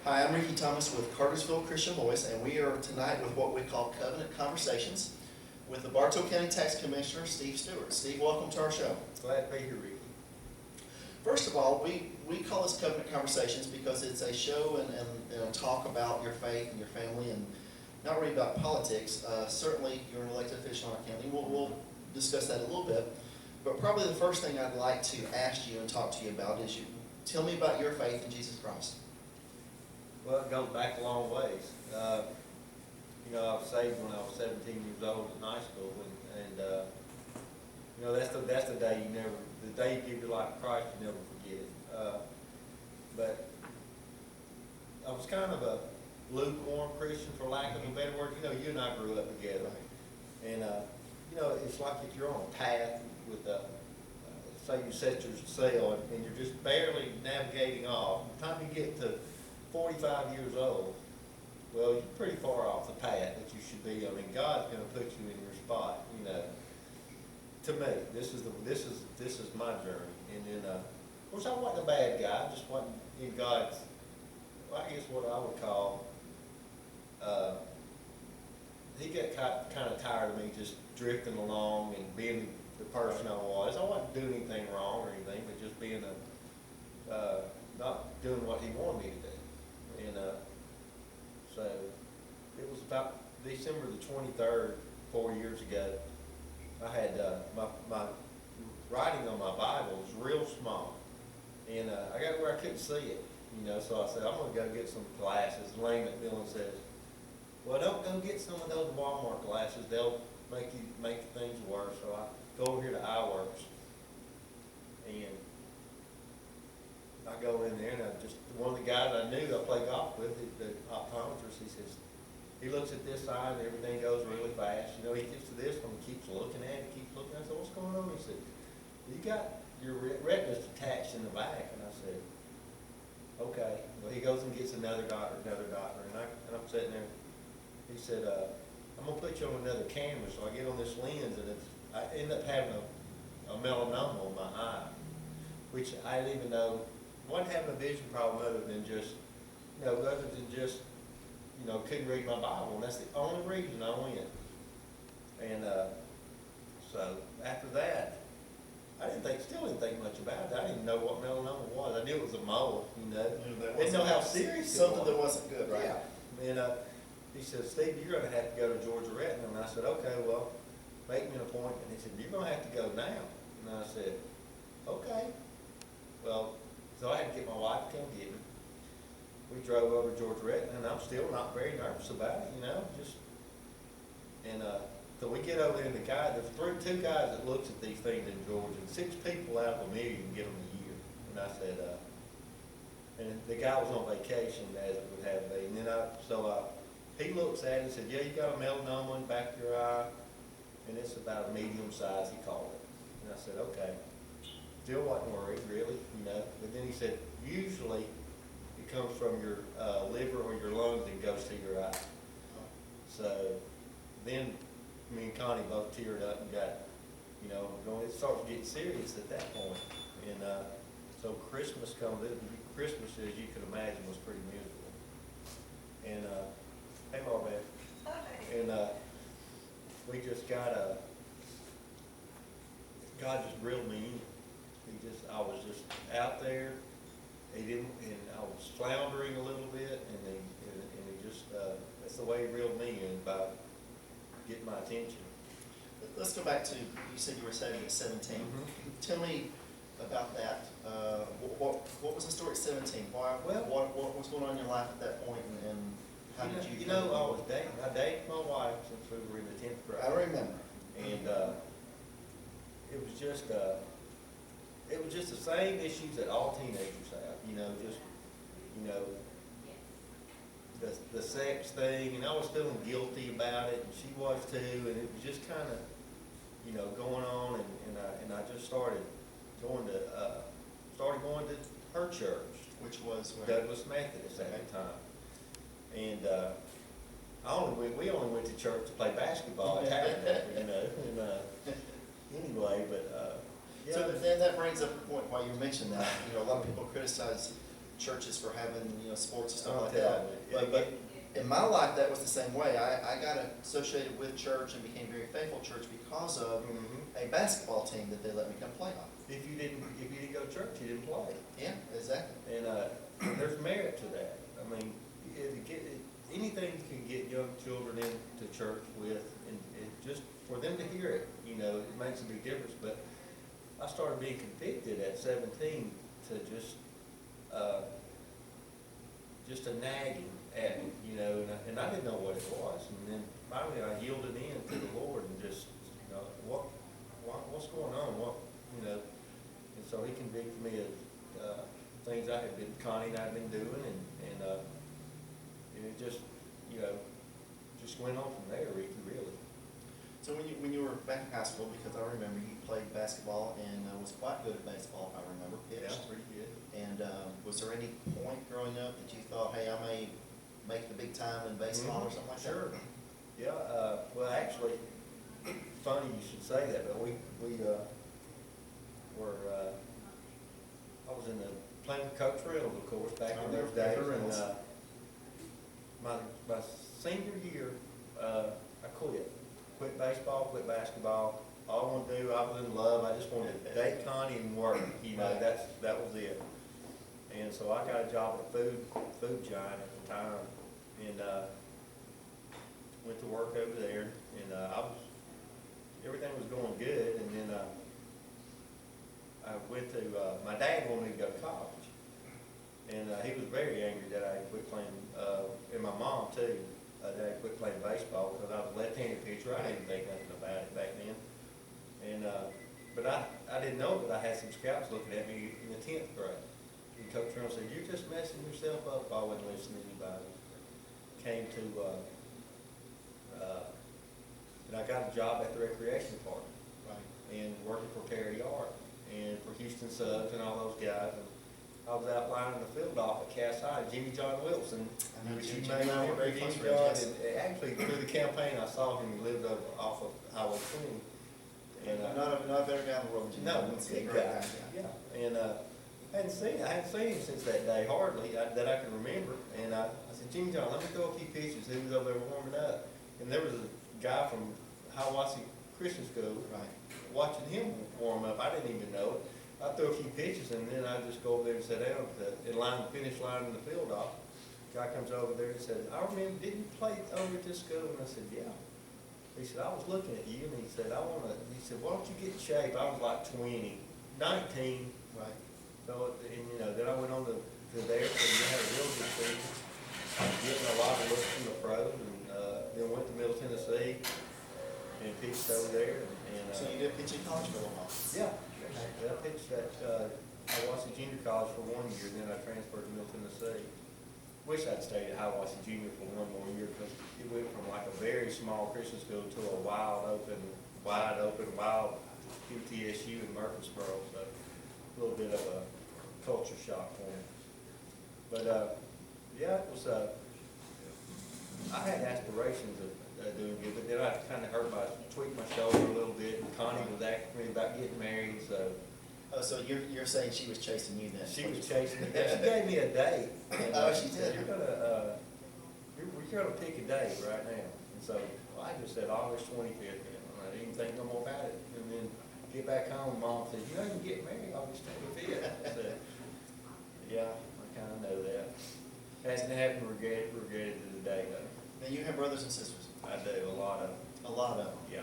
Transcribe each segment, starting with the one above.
Hi, I'm Ricky Thomas with Cartersville Christian Voice, and we are tonight with what we call Covenant Conversations with the Bartow County Tax Commissioner Steve Stewart. Steve, welcome to our show. Glad to be here, Ricky. First of all, we call this Covenant Conversations because it's a show and a talk about your faith and your family, and not really about politics. Certainly, you're an elected official in our county. We'll discuss that a little bit. But probably the first thing I'd like to ask you and talk to you about is tell me about your faith in Jesus Christ. Well, it goes back a long ways. I was saved when I was 17 years old in high school, and that's the day the day you give your life to Christ, you never forget it. But I was kind of a lukewarm Christian, for lack of a better word. You and I grew up together, and it's like if you're on a path with say you set your sail and you're just barely navigating off. By the time you get to 45 years old, well, you're pretty far off the path that you should be. I mean, God's going to put you in your spot. To me, this is my journey. And then, of course, I wasn't a bad guy. I just wasn't in God's. Well, I guess what I would call. He got kind of tired of me just drifting along and being the person I was. I wasn't doing anything wrong or anything, but just being not doing what he wanted me to do. And so it was about December the 23rd, 4 years ago. I had my writing on my Bible was real small, and I got where I couldn't see it. So I said, I'm going to go get some glasses. And Lane McMillan says, well, don't go get some of those Walmart glasses. They'll make things worse. So I go over here to iWorks, and I go in there, and one of the guys I knew I played golf with, the optometrist, he says, he looks at this side and everything goes really fast. He gets to this one, he keeps looking at it, keeps looking at it. I said, what's going on? He said, you got your retina's detached in the back. And I said, okay. Well, he goes and gets another doctor, and I'm sitting there. He said, I'm going to put you on another camera. So I get on this lens, and I end up having a melanoma on my eye, which I didn't even know. Wasn't having a vision problem other than just, couldn't read my Bible, and that's the only reason I went. And so after that, still didn't think much about it. I didn't even know what melanoma was. I knew it was a mole, Didn't know how serious it was. Something that wasn't good, right? Yeah. And he said, Steve, you're going to have to go to Georgia Retina. And I said, okay, well, make me an appointment. He said, you're going to have to go now. And I said, okay. Well, so I had to get my wife to come get me. We drove over to Georgia Retina, and I'm still not very nervous about it, so we get over there, and there's two guys that looks at these things in Georgia, and 6 people out of 1 million get them a year. And I said, and the guy was on vacation, as it would have been. And then he looks at it and said, yeah, you got a melanoma in the back of your eye, and it's about a medium size, he called it. And I said, okay. Still wasn't worried, really, But then he said, usually it comes from your liver or your lungs and goes to your eye. So then me and Connie both teared up and got, it starts getting serious at that point. And so Christmas comes in. Christmas, as you can imagine, was pretty miserable. And hey, Marbeth. Hi. And we just got God just reeled me in. I was just out there. And I was floundering a little bit, and he just, that's the way he reeled me in by getting my attention. Let's go back to, you said you were saving at 17. Mm-hmm. Tell me about that. What was the story at 17? What was going on in your life at that point, and how did you? I dated my wife since we were in the 10th grade. I remember. And it was just the same issues that all teenagers have, the sex thing, and I was feeling guilty about it, and she was too, and it was just kind of, going on, and I just started going to her church, which was where? Douglas Methodist at the time, and we only went to church to play basketball at Tabernacle, anyway, but. So then that brings up a point why you mentioned that. A lot of people criticize churches for having, you know, sports and stuff I'll like tell that. you. But in my life, that was the same way. I got associated with church and became very faithful to church because of Mhm. a basketball team that they let me come play on. If you didn't go to church, you didn't play. Yeah, exactly. And there's merit to that. I mean, anything you can get young children into church with, and just for them to hear it, you know, it makes a big difference. But I started being convicted at 17 to just a nagging at me, you know, and I didn't know what it was. And then finally I yielded in to the Lord and just, you know, what's going on? You know, and so He convicted me of things Connie and I had been doing, and it just, you know, just went on from there, Ricky, really. So when you were back in high school, because I remember you played basketball and was quite good at baseball, if I remember, pitched. Yeah, pretty good. And was there any point growing up that you thought, hey, I may make the big time in baseball or something like that? Sure. Yeah, well, actually, funny you should say that, but we were, I was in the playing with Coach Reynolds, of course, back in those days, and my senior year, I quit baseball, quit basketball. All I wanted to do, I was in love, I just wanted to date Connie and work, you know, that was it. And so I got a job at Food Giant at the time, and went to work over there, and everything was going good, and then I went to, my dad wanted me to go to college, and he was very angry that I quit playing, and my mom too, that I quit playing baseball because I was a left-handed pitcher. I didn't think nothing about it back then, and but I didn't know that I had some scouts looking at me in the 10th grade. And Coach Reynolds said, "You're just messing yourself up." I wasn't listening to anybody. Came to, and I got a job at the recreation department, Right. and working for Perry Art and for Houston Subs and all those guys. And I was out lining the field off at Cass High, Jimmy John Wilson, I know which Jimmy you John may and I were remember. very Jimmy close John, friends, and actually through the campaign, I saw him. He lived off of Highway 20. And Not a better guy in the world than Jimmy. no, He's a big great guy. Yeah. Yeah, and I hadn't seen him since that day, hardly, that I can remember. And I said, "Jimmy John, let me throw a few pitches." He was over there warming up. And there was a guy from Hiawassee Christian School Right. watching him warm up. I didn't even know it. I threw a few pitches, and then I just go over there and sit down at finish line in the field off. Guy comes over there and said, "I remember, didn't you play over at this school?" And I said, "Yeah." He said, "I was looking at you," and he said, he said, "Why don't you get in shape?" I was like 19. Right. So, and you know, then I went on to there, and we had a real good season. I was getting a lot of looks from the pros, and then went to Middle Tennessee and pitched over there. And So you did pitch in college for a little while? yeah, I pitched at Hiawassee Junior College for 1 year, then I transferred to Middle Tennessee. Wish I'd stayed at Hiawassee Junior for 1 more year, because it went from like a very small Christian school to a wide open, wild QTSU in Murfreesboro. So a little bit of a culture shock for me. But yeah, it was. I had aspirations of doing good, but then I kind of tweaked my shoulder a little bit, and Connie was asking me about getting married, so. Oh, so you're saying she was chasing you then? She was chasing me. She gave me a date. And, Oh, she said, did. You're gonna pick a date right now. And so I just said August 25th, and I didn't think no more about it. And then get back home, Mom said, "You know you can get married August 25th." I said, "Yeah, I kind of know that." Hasn't happened. Regretted to the day though. Now you have brothers and sisters? I do a lot of. A lot of them. Yeah.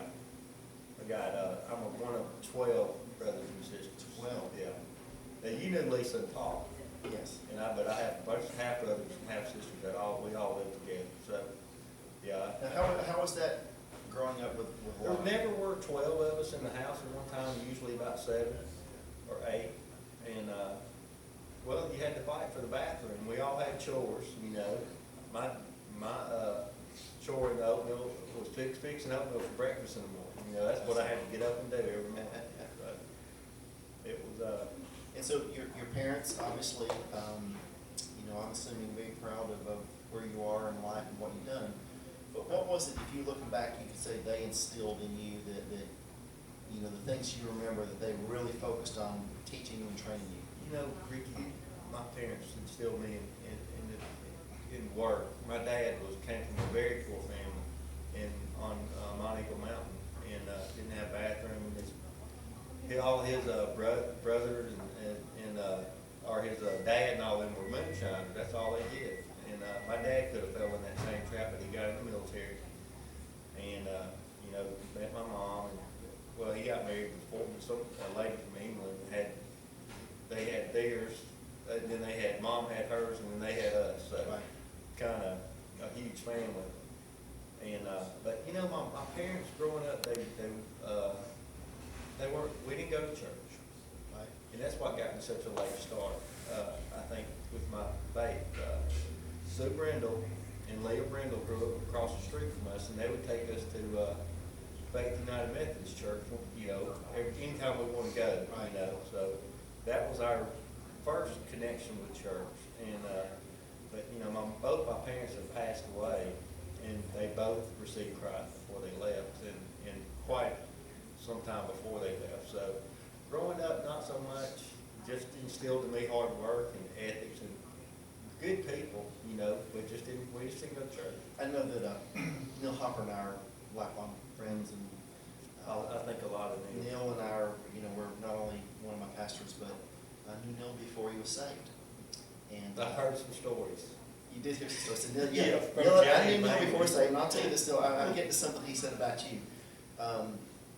I'm one of 12 brothers and sisters. 12? Yeah. Now, you knew Lisa and Paul. Yes. But I have a bunch of half brothers and half sisters that we all live together. So, yeah. Now, how was that growing up with There Lon? never were 12 of us in the house at one time, usually about 7 or 8. And, well, you had to fight for the bathroom. We all had chores, you know. My chore in the oatmeal was fixing oatmeal for breakfast in the morning. You know, that's what I had to get up and do every morning. So, it was, And so your parents, obviously, you know, I'm assuming very proud of where you are in life and what you've done. But what was it, if you looking back, you could say they instilled in you that you know, the things you remember that they really focused on teaching you and training you? you know, Ricky, my parents instilled me in work. My dad came from a very poor family on Mount Eagle Mountain, and didn't have a bathroom. All his brothers or his dad and all them were moonshiners. That's all they did. And my dad could have fell in that same trap, but he got in the military. And met my mom. And, well, he got married before a lady from England. They had theirs, and then mom had hers, and then they had us. So kind of a huge family. And but my parents growing up, we didn't go to church. Right. And that's what got me such a late start, I think, with my faith. Sue Brindle and Leah Brindle grew up across the street from us, and they would take us to Faith United Methodist Church, anytime we wanted to go, So that was our first connection with church. And but both my parents have passed away, and they both received Christ before they left, and quite some time before they left. So growing up, not so much, just instilled in me hard work and ethics and good people, we just didn't go to church. I know that Neil Hopper and I are lifelong friends, and I think a lot of Neil and I are, we're not only one of my pastors, but I knew Neil before he was saved. And I've heard some stories. You did hear some stories. And Neil, from I Johnny, knew Neil maybe. before he was saved, and I'll tell you this still. I'm getting to something he said about you.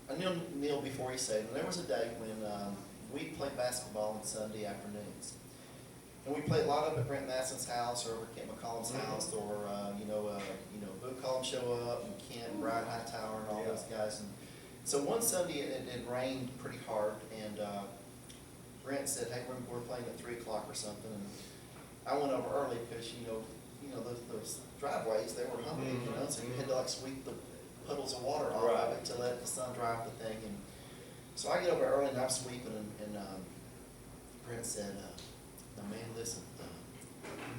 I knew Neil before he saved, and there was a day when we played basketball on Sunday afternoons. And we played a lot of at Brent Masson's house, or over at Kent McCollum's house, or Book Collum show up, and Kent, Brian Hightower, and all those guys. And so one Sunday it rained pretty hard, and Brent said, "Hey, we're playing at 3 o'clock or something." And I went over early because those driveways, they were humpy, so you had to like sweep the puddles of water off of it to let the sun dry off the thing. And so I get over early and I'm sweeping, and Brent said, "Now, man, listen,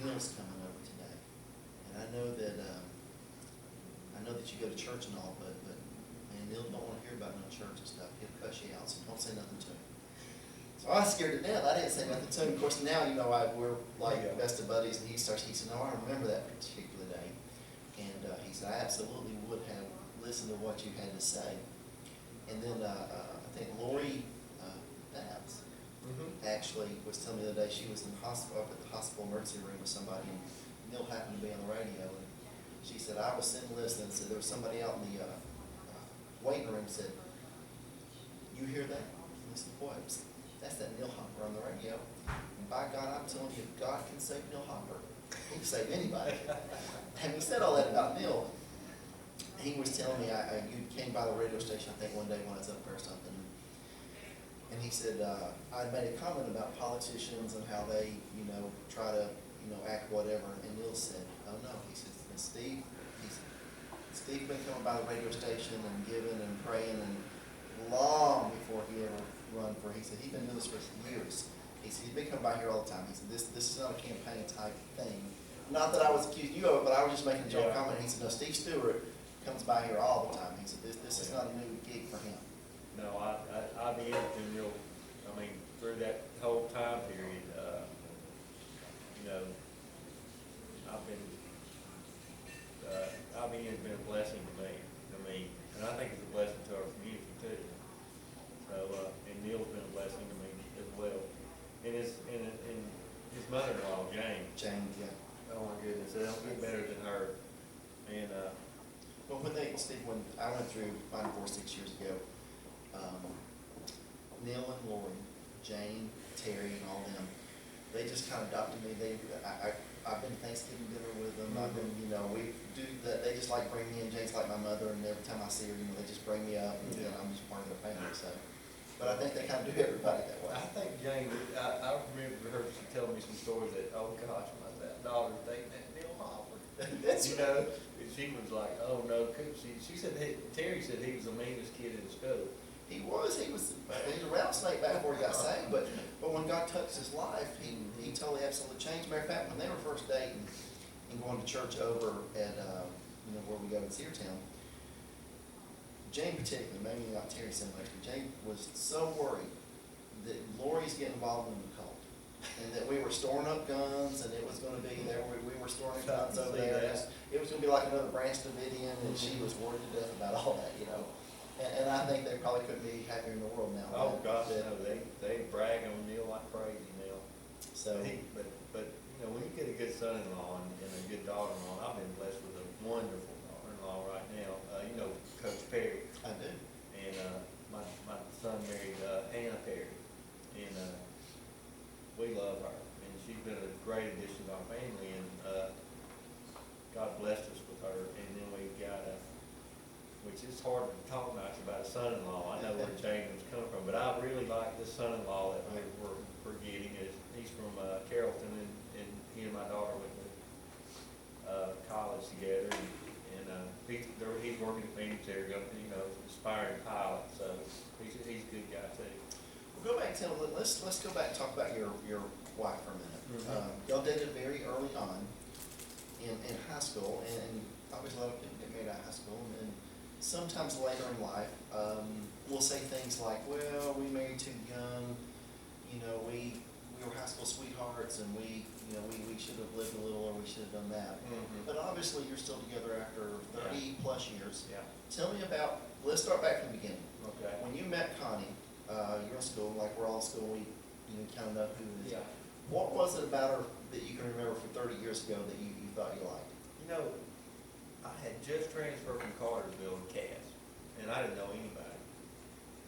Neil's coming over today, and I know that you go to church and all, but man, Neil don't want to hear about no church and stuff. He'll cuss you out, so don't say nothing to him." So I was scared to death. I didn't say nothing to him. Of course, now we're like best of buddies, and he said, "No, I remember that particular day," and he said, "I absolutely would have listened to what you had to say." And then I think Lori Babs actually was telling me the other day, she was in the hospital, up at the hospital emergency room with somebody, and Neil happened to be on the radio, and she said, "I was sitting listening," said there was somebody out in the waiting room, said, "You hear that?" I said, "What?" "That's that Neil Hopper on the radio. And by God, I'm telling you, if God can save Neil Hopper, he can save anybody." And he said all that about Neil. He was telling me, you came by the radio station, I think, one day when I was up there or something. And he said, I made a comment about politicians and how they, try to, act whatever. And Neil said, "Oh no," he said, Steve been coming by the radio station and giving and praying, and long before he ever run for, he said, he's been doing this for years. He said, he's been coming by here all the time." He said, this is not a campaign type thing. Not that I was accusing you of it, but I was just making a general comment. He said, "No, Steve Stewart comes by here all the time." He said, this is not a new gig for him. No, I've been in real, through that whole time period, it's been a blessing to me. And I think it's a blessing to our community too. So, and Neil's been a blessing to me as well. And his mother-in-law, Jane. Jane, yeah. Oh my goodness, they don't get better than her. And, Well, Steve, when I went through Final Four 6 years ago, Neil and Lori, Jane, Terry, and all them, they just kind of adopted me. I've been to Thanksgiving dinner with them. I've been, we do that. They just like bring me in. Jane's like my mother, and every time I see her, they just bring me up, and then I'm just part of their family. So, but I think they kind of do everybody that way. I think Jane, I remember her telling me some stories that, oh gosh, my daughter dating that Neil Hopper. That's and she was like, oh no, she said, Terry said he was the meanest kid in the school. He was a rattlesnake back before he got saved, but when God touched his life, he totally absolutely changed. Matter of fact, when they were first dating and going to church over at where we go in Seartown, Jane particularly, maybe not Terry so much, but Jane was so worried that Lori's getting involved in the cult. and that we were storing up guns, and it was gonna be there, we were storing guns over See there. that? It was gonna be like another Branch Davidian, and she was worried to death about all that, you know. And I think they probably couldn't be happier in the world now. Oh, God, no, they brag on Neil like crazy now. So, But, you know, when you get a good son-in-law and a good daughter-in-law, I've been blessed with a wonderful daughter-in-law right now. You know Coach Perry, I do. and, my son married, Anna Perry, and, we love her, and she's been a great addition to our family, and, God blessed us with her, and then we got which is hard to talk much about a son-in-law. I know where James come from, but I really like this son-in-law that we're getting. He's from Carrollton, and he and my daughter went to college together, and he's working at Phoenix Arizona, you know, aspiring pilot. So he's a good guy too. Well, go back, Tim, let's go back and talk about your wife for a minute. Mm-hmm. Y'all dated very early on in high school, and obviously a lot of people get married out of high school, and sometimes later in life, we'll say things like, well, we married too young, you know, we were high school sweethearts, and we should have lived a little, or we should have done that. Mm-hmm. But obviously, you're still together after 30 plus years. Yeah. Tell me about, let's start back from the beginning. Okay. When you met Connie, you're in school, like we're all in school, we kind of know who it is. Yeah. What was it about her that you can remember from 30 years ago that you thought you liked? You know, I had just transferred from Cartersville to Cass, and I didn't know anybody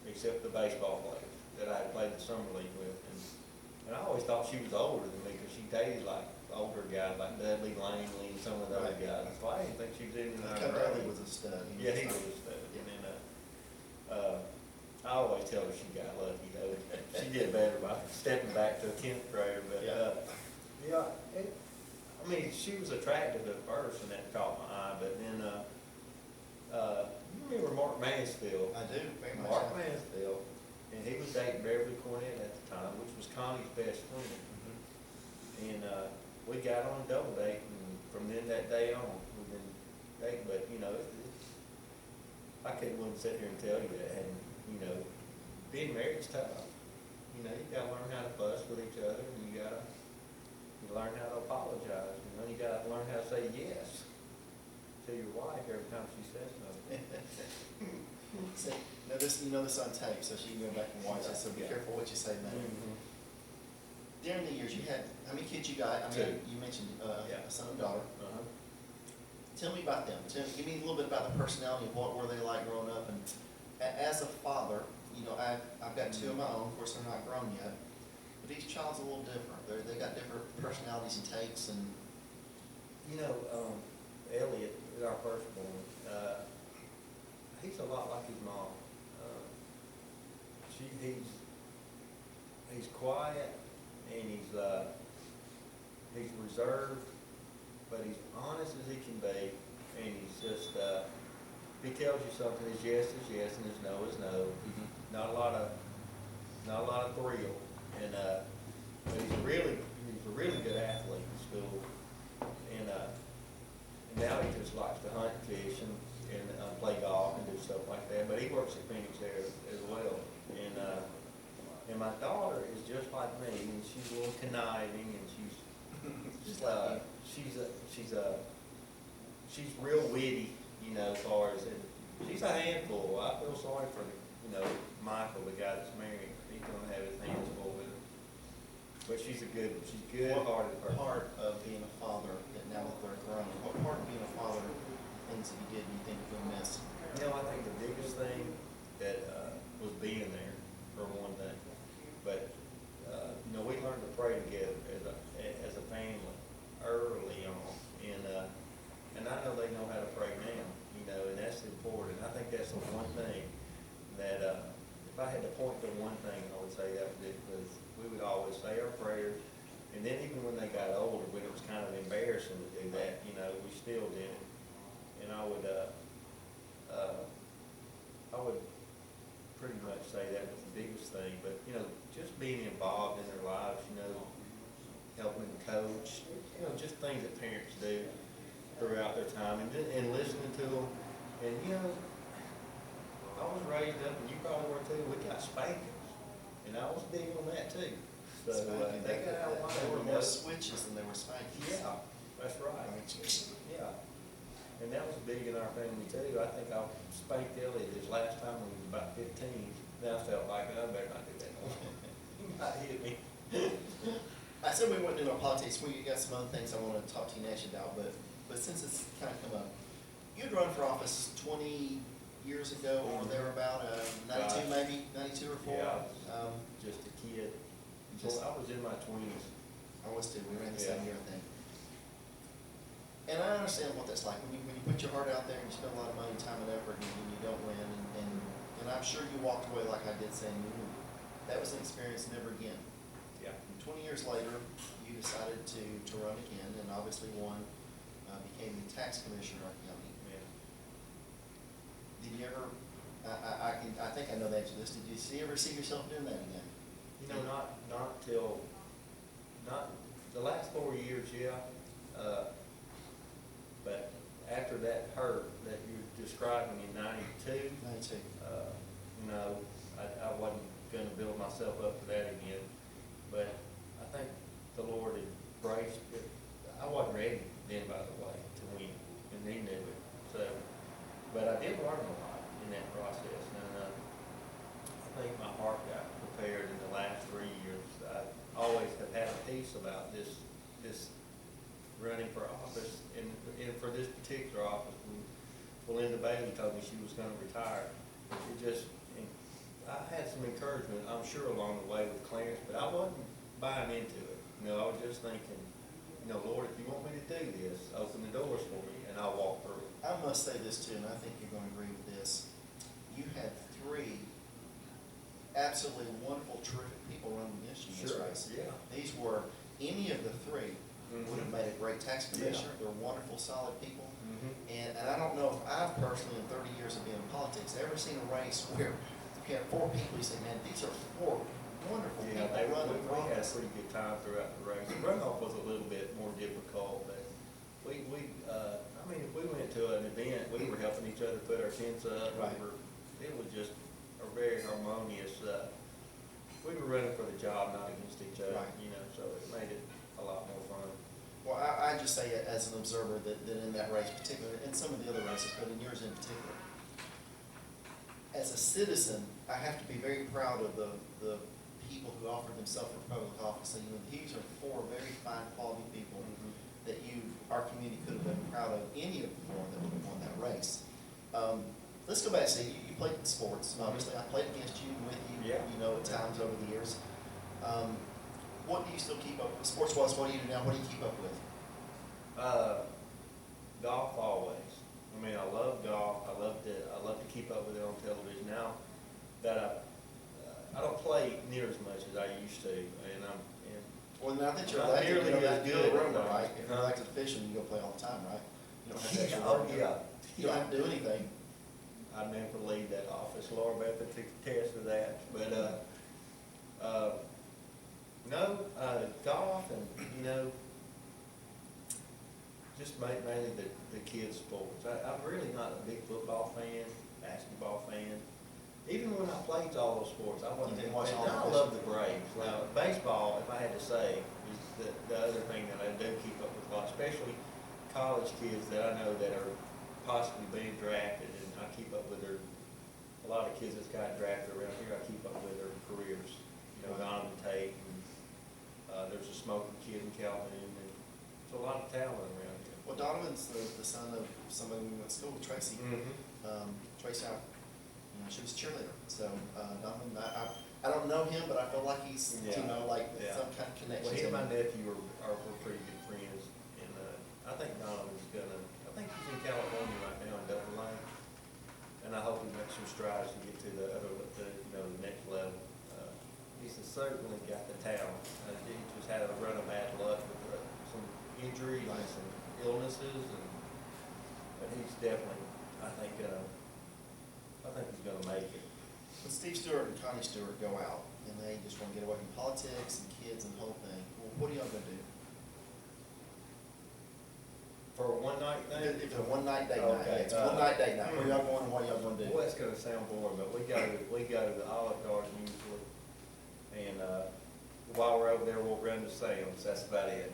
except the baseball players that I had played the summer league with, and I always thought she was older than me because she dated like older guys like Dudley Langley and some of the other guys. So I didn't think she was even in our Dudley was a stud. Yeah, he was a stud. And then I always tell her she got lucky though. She did better by stepping back to a 10th grader, but I mean, she was attractive at first, and that caught my eye, but then, you remember Mark Mansfield? I do, very much. Mark Mansfield, and he was dating Beverly Cornett at the time, which was Connie's best friend. And, we got on a double date, and from then that day on, we've been dating, but, you know, I wouldn't sit here and tell you that, and, you know, being married is tough. You know, you gotta learn how to fuss with each other, and you learn how to apologize, you know, you gotta learn how to say yes to your wife every time she says something. See, you know this on tape, so she can go back and watch it, so be careful what you say, man. Mm-hmm. During the years, you had, how many kids you got? I mean, you mentioned a son and daughter. Uh-huh. Tell me about them. Give me a little bit about the personality of what were they like growing up, and as a father, you know, I've got two of my own, of course they're not grown yet, but each child's a little different. They got different personalities and takes, and You know, Elliot is our firstborn. He's a lot like his mom. He's quiet, and he's reserved, but he's honest as he can be, and he's just if he tells you something, his yes is yes and his no is no. Not a lot of thrill, and but he's a really good athlete in school, and now he just likes to hunt, fish, and play golf and do stuff like that. But he works at Phoenix there as well, and my daughter is just like me, and she's a little conniving, and she's real witty, you know, as far as she's a handful. I feel sorry for Michael, the guy that's married. He's gonna have his hands full with her. But she's good-hearted person. Part of being a father, that now that they're grown, what part of being a father, things that you did, you think you'll miss? You know, I think the biggest thing that was being there, for one thing. But you know, we learned to pray together as a family early on, and I know they know how to pray now. You know, and that's important. I think that's the one thing that if I had to point to one thing, I would say that was it, because we would always say our prayers, and then even when they got older, when it was kind of embarrassing to do that, you know, we still did it. And I would pretty much say that was the biggest thing. But you know, just being involved in their lives, you know, helping them coach, you know, just things that parents do throughout their time, and listening to them. And you know, I was raised up, and you probably were too. We got spankings, and I was big on that too. So, Spanking. they got out of line. There were you more know. switches than there were spankings. Yeah, that's right. Yeah, and that was big in our family too. I think I spanked Elliot his last time when he was about 15. Then I felt like I better not do that no more. He might hit me. I said we wouldn't do no politics. We got some other things I want to talk to you next about, but since it's kind of come up, you'd run for office 20 years ago or thereabout, 92 maybe, 92 or 4. Yeah, Um, just a kid. I was in my 20s. I was too. We ran the same Yeah. year, I think. And I understand what that's like when you put your heart out there and you spend a lot of money, time, and effort, and you don't win. And I'm sure you walked away like I did, saying, that was an experience never again. Yeah. And 20 years later, you decided to run again, and obviously won, became the tax commissioner of our county. Yeah. Did you ever? I think I know the answer to this. Did you ever see yourself doing that again? You know, not till, not, the last 4 years, yeah. But after that hurt that you were describing in 92, 92. no, I wasn't gonna build myself up for that again. But I think the Lord had braced it. I wasn't ready then, by the way, to win, and he knew it. So, but I did learn a lot in that process, and I think my heart got prepared in the last 3 years. I always have had a peace about this running for office, and for this particular office, when Linda Bailey told me she was gonna retire, it just, and I had some encouragement, I'm sure, along the way with Clarence, but I wasn't buying into it. You know, I was just thinking, you know, Lord, if you want me to do this, open the doors for me, and I'll walk through it. I must say this too, and I think you're going to agree with this. You had 3 absolutely wonderful, terrific people running against you in this Sure, race. yeah. These were, any of the 3 would have made a great tax commissioner. Yeah. They're wonderful, solid people. Mhm. And I don't know if I've personally, in 30 years of being in politics, ever seen a race where you have 4 people, you say, man, these are 4 wonderful Yeah, people running for we had a office. pretty good time throughout the race. The runoff was a little bit more difficult, but I mean, if we went to an event, we were helping each other put our tents up. Right. It was just a very harmonious, we were running for the job, not against each other, Right. you know, so it made it a lot more fun. Well, I just say it as an observer that in that race particularly, and some of the other races, but in yours in particular, as a citizen, I have to be very proud of the people who offered themselves for public office. And, these are 4 very fine quality people that our community could have been proud of, any of the 4 that would have won that race. Let's go back and see, you played sports, obviously. I played against you and with you, Yeah. at times over the years. What do you still keep up with? Sports-wise, what do you do now? What do you keep up with? Golf always. I mean, I love golf. I love to keep up with it on television. Now that I don't play near as much as I used to, and Well, now that you're Not elected, nearly as you're good, a rumor, no. right? If you're elected official, you go play all the time, right? You don't have to actually oh work. yeah, You don't have to do anything. I'd never leave that office. Laura Beth took the test of that, but no, golf and just mainly the kids' sports. I'm really not a big football fan, basketball fan. Even when I played all those sports, I wasn't. You didn't watch all I of love those? the Braves. Now, baseball, if I had to say, is the other thing that I do keep up with a lot, especially college kids that I know that are possibly being drafted, and I keep up with a lot of kids that's got drafted around here, I keep up with their careers. Donovan Tate, and there's a smoking kid in Calvin, and there's a lot of talent around here. Well, Donovan's the son of somebody we went to school with, Tracy. Tracy, she was a cheerleader. So Donovan, I don't know him, but I feel like he's, some kind of connection. Well, he to and my him. nephew are pretty good friends, and I think Donovan's I think he's in California right now in Double Lane, and I hope he makes some strides to get to the next level. He's certainly got the talent. He just had a run of bad luck with some injuries and some illnesses, but he's definitely, I think he's going to make it. When Steve Stewart and Connie Stewart go out and they just want to get away from politics and kids and the whole thing, well, what are y'all going to do? For a one-night thing? If it's a one-night date night, Okay, it's a one-night date night. Where y'all going and what y'all going to do? Boy, it's going to sound boring, but we go to the Olive Garden usually, and while we're over there, we'll run to Sam's, that's about it.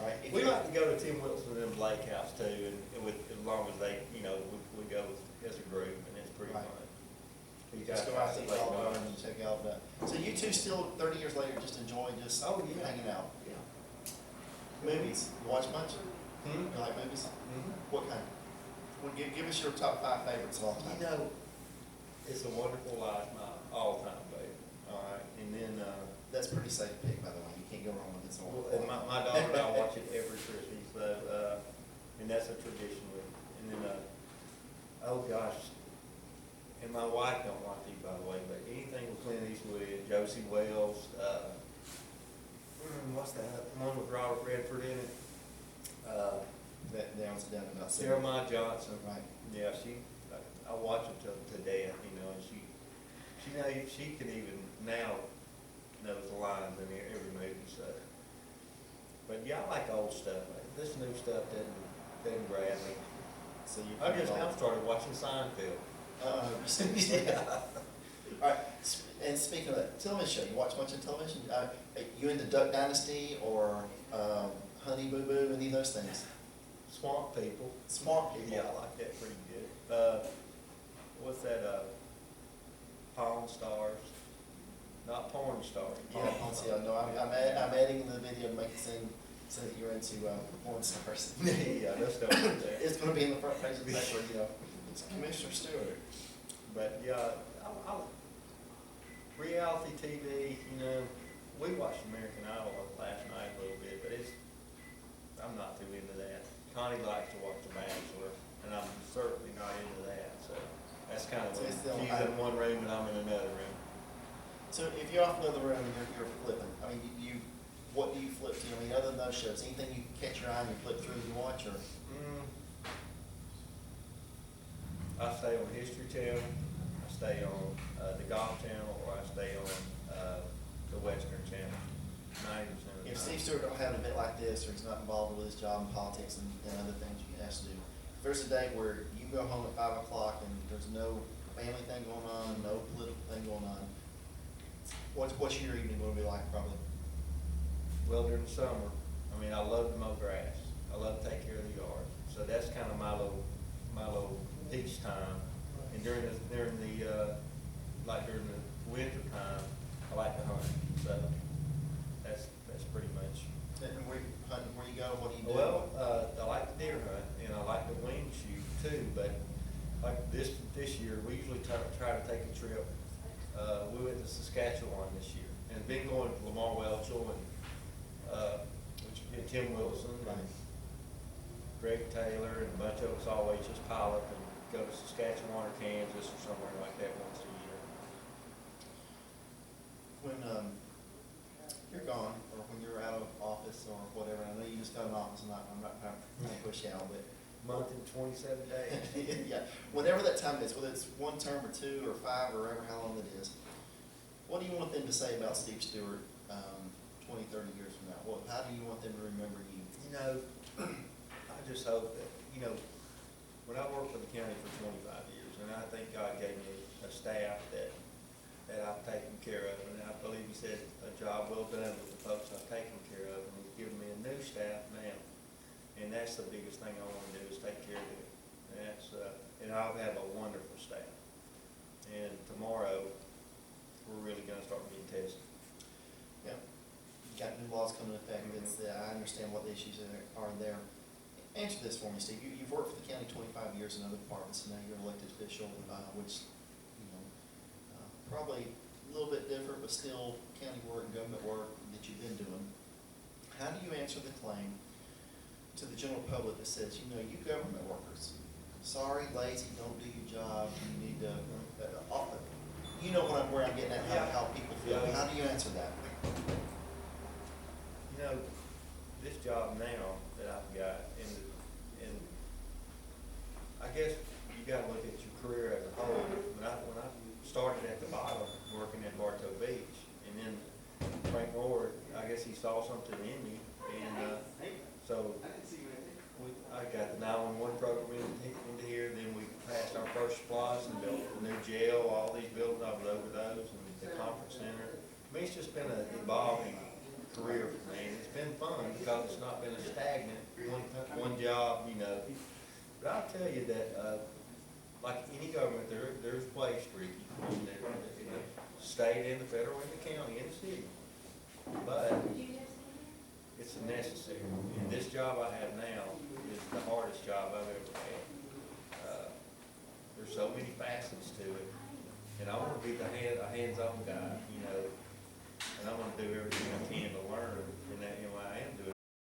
All right. If We you- like to go to Tim Wilson and Blake House too, and with, as long as they, you know, we go as a group, and it's pretty Right. fun. You Just guys go out got to to all Blake over House. and check out that. So you two still, 30 years later, just enjoy just Oh, yeah. hanging out? Yeah. Movies, you watch much? Hmm? You like movies? Mhm. What kind? Well, give us your top 5 favorites of all time. You know, It's a Wonderful Life, my all-time favorite, all right, and then, That's a pretty safe pick, by the way. You can't go wrong with It's a well, Wonderful and Life. my daughter and I watch it every Christmas, so, and that's a tradition with, and then, oh gosh, and my wife don't like these, by the way, but anything with Clint Eastwood, Josie Wells, what's that, one with Robert Redford in it? That narrows it down to about 7. Jeremiah Johnson. Right. Yeah, I watch it to death, you know, and she could even now knows the lines in every movie, so. But yeah, I like old stuff, this new stuff doesn't grab me. So you. I just now started watching Seinfeld. Yeah. All right, and speaking of that, television show, you watch much of television? You into Duck Dynasty or Honey Boo Boo, any of those things? Swamp People. Smart People. Yeah, I like that pretty good. What's that, Pawn Stars? Not Porn Stars. Yeah, no, I'm adding the video to make it seem so that you're into porn stars. Yeah, that's not that. It's gonna be in the front page of the paper, you know, it's Commissioner Stewart. But yeah, reality TV, you know, we watched American Idol last night a little bit, but I'm not too into that. Connie likes to watch The Bachelor, and I'm certainly not into that, so that's kind of, So it's still- she's in one room and I'm in another room. So if you're off in another room and you're flipping, I mean, what do you flip to? I mean, other than those shows, anything you catch your eye and you flip through and you watch, or? I stay on History Channel, I stay on the Golf Channel, or I stay on the Western Channel, 90% of the If time. Steve Stewart don't have an event like this, or he's not involved with his job in politics and other things you has to do, if there's a day where you go home at 5 o'clock and there's no family thing going on, no political thing going on, what's your evening gonna be like, probably? Well, during the summer, I mean, I love to mow grass, I love to take care of the yard, so that's kind of my little peace time. And during the winter time, I like to hunt, so that's pretty much. And where you hunting, where you go, what do you do? Well, I like to deer hunt, and I like to wing shoot too, but like this year, we usually try to take a trip. We went to Saskatchewan this year, and been going to Lamar Welchel and Tim Wilson, and Greg Taylor, and a bunch of us always just pile up and go to Saskatchewan or Kansas or somewhere like that once a year. When you're gone, or when you're out of office or whatever, I know you just got an office, and I'm not trying to push you out, but Month and 27 days. yeah, whenever that time is, whether it's 1 term or 2 or 5 or ever how long it is, what do you want them to say about Steve Stewart 20, 30 years from now? How do you want them to remember you? You know, I just hope that, you know, when I worked for the county for 25 years, and I think God gave me a staff that I've taken care of, and I believe He said a job well done with the folks I've taken care of, and He's given me a new staff now. And that's the biggest thing I want to do is take care of it. And and I'll have a wonderful staff. And tomorrow, we're really gonna start being tested. Yeah, you got new laws coming into effect. I understand what the issues are there. Answer this for me, Steve. You've worked for the county 25 years in other departments, and now you're an elected official, which, you know, probably a little bit different, but still county work and government work that you've been doing. How do you answer the claim to the general public that says, you know, you government workers, sorry, lazy, don't do your job, you need to, you know where I'm getting at, how people feel. Yeah. How do you answer that? You know, this job now that I've got, and I guess you gotta look at your career as a whole. When I started at the bottom, working at Bartow Beach, and then Frank Moore, I guess he saw something in me, and so I got the 911 program into here, then we passed our first SPLOST and built a new jail, all these buildings, I was over those, and the conference center. I me, it's just been an evolving career for me, and it's been fun because it's not been a stagnant, one job, you know. But I'll tell you that, like any government, there's place, Ricky, in the state and the federal and the county and the city. But it's necessary. And this job I have now is the hardest job I've ever had. There's so many facets to it, and I want to be a hands-on guy, you know, and I want to do everything I can to learn, and that, you know, I am doing